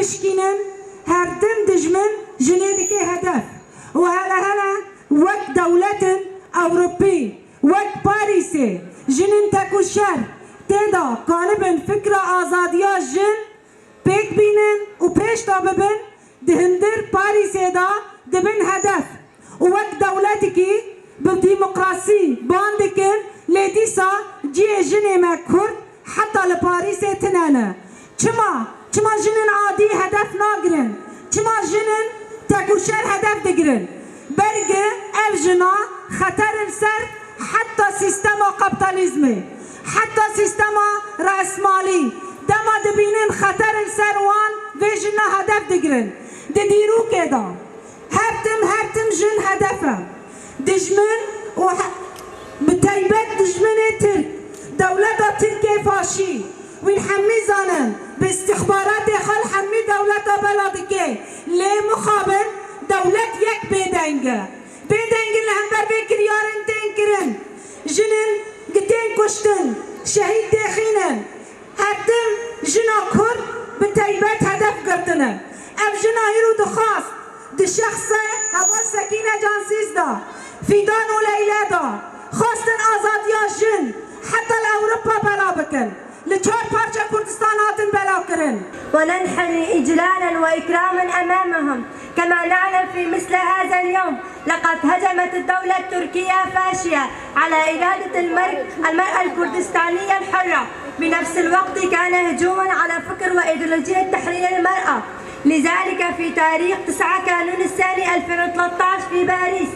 بشكينن هردن دجمن جنيدك هدف وهلا وقت دولة أوروبي وقت باريسي جنن تاكو شر تيدا قالبن فكرة آزادية جن بيك بينن وبريش طاببن دهندر باريسي دا دبن هدف ووقت دولتكي بالديمقراطي باندكن لديسا جي جني مكور حتى لباريسي تنانا چما جنن عادي هدف ناگرن چما جنن تاكوشر هدف دگرن برگه اف جنا خطر السر حتى سيستم قبطاليزمي حتى سيستم رأسمالي دما دبينن خطر السر وان في جنا هدف دگرن دديرو كدا هرتم جن هدفه دجمن بتايبت دجمن ترك دولة تركيا فاشي وين حمي زانن باستخبارات خل حمي دولة بلادكي ليه مخابر دولة يك بيدنگ لهمبر بكر يارن تنكرن جنن قتين كشتن شهيد داخينن هردم جنا كر بتايبت هدف قرتنا اف جنا هيرو دخاص دي شخصة اول سكينة جانسيز دا فيدان وليلة دا خواستن آزاديا جن حتى الأوروبا بلا بكن لچار پارچه كردستانات بلا كرن وننحني إجلالا وإكراما أمامهم كما نعلم في مثل هذا اليوم لقد هجمت الدولة التركية فاشية على إرادة المرأة الكردستانية الحرة بنفس الوقت كان هجوما على فكر وإيديولوجية تحرير المرأة لذلك في تاريخ 9 كانون الثاني 2013 في باريس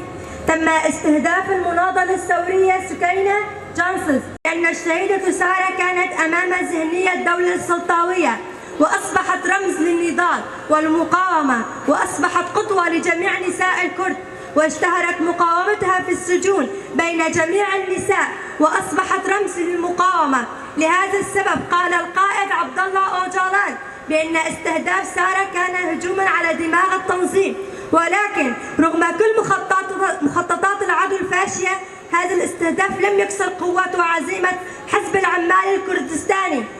تم استهداف المناضلة الثورية سكينة جانسز لأن الشهيدة سارة كانت أمام ذهنية الدولة السلطوية وأصبحت رمز للنضال والمقاومة وأصبحت قدوة لجميع نساء الكرد واشتهرت مقاومتها في السجون بين جميع النساء وأصبحت رمز للمقاومة. لهذا السبب قال القائد عبد الله أوجالان بأن استهداف سارة كان هجوما على دماغ التنظيم ولكن رغم كل مخططات العدو الفاشية هذا الاستهداف لم يكسر قوة وعزيمة حزب العمال الكردستاني